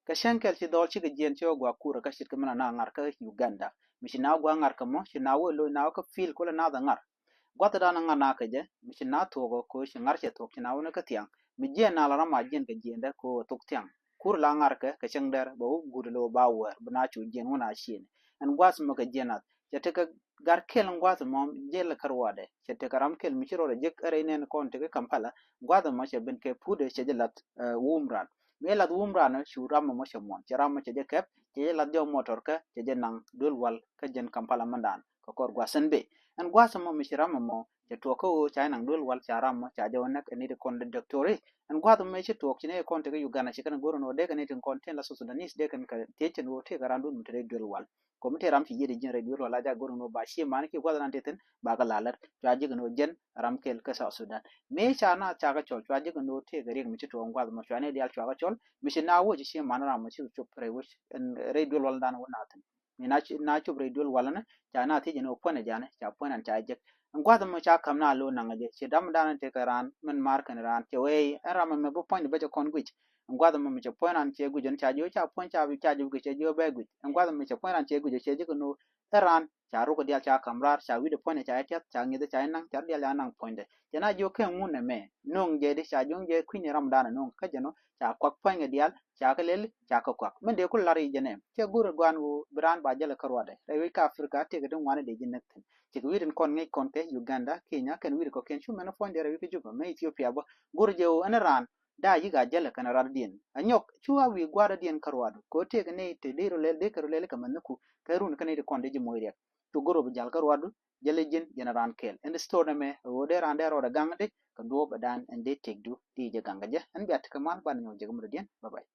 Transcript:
ka shankel ci dol ci ga jien ci ogwa kura ka shit kamana na ngar ka Uganda mishi na ogwa ngar ka mo shi na wo lo na ka fil kula na da ngar gwata da na ngar na ka je mishi na togo ko shi ngar che tok ci na wona ka tiang mi jien na la rama jien ka jien da ko tok tiang kur la ngar ka chang der ba u gudu lo ba wer bna chu jien wona shin an gwas mo ka jienat ce te ka gar kel ngwas mo jel karwade ce te karam kel mi shiro de jek are ne kon te ka Kampala gwada mo ce ben ke pude ce jelat wumran me lat wumran shu ram mo ce mon ce ram ce je kep ce lat jo motor ka ce je nang dul wal ka jen Kampala mandan ko kor gwasan be an gwasa mo mi ram mo ce to ko cha nang dul wal cha ram mo cha je wonak ni de kon de doctori an gwada mo ce to ne kon te ka Uganda ce kan goro no de kan ne kon ten la so sudanis de kan ka te chen wo te garandu mu te dul wal ko mete ram ci yede jin radio wala ja goro no ba shi man ki gwada nan teten ba ga lalat to aji no jen ram kel ka sa sudan me cha na cha ga chol to aji no te ga ring mi to ngwa mo chane dial cha ga chol mi shi na wo ji shi man ram ci to pre wo radio wala dan wona tan mi na ci radio wala na cha na te jino pone jane cha pone ta je ngwa mo cha kam na lo na ngaje ci dam dan te ka ran man mar kan ran te we ram me bo pone be ko ngwi ngwada mo che point an che gujen cha jo cha point cha bi cha ju ke che jo be gu ngwada mo che point an che guje che ji no taran cha ru ko dia cha kamrar cha wi de point cha etiat cha ngi de cha nang cha dia la nang point de na jo ke mun ne me nong je de cha jong je kwini ram dana nong ka je no cha kwak point ge dial cha ka lel cha ka kwak men de kul lari je ne che gur gwan wu bran ba jele karwade re wi ka afrika te ge dum wane de jinnek ten che wi den kon ngi kon ke Uganda Kenya ken wi ko ken chu men point de re wi ke juba me Ethiopia bo gur je o anaran da yiga jala kana rardien anyok chuwa wi gwada dien karwado ko te ne te dero le de karo le kaman ku karun kana de konde je moyre to goro bi jal karwado jale jin generan kel en store me wo de rande ro da gangde ko do badan en de tegdu ti je ganga je en biat kaman ban nyo je gumro dien bye bye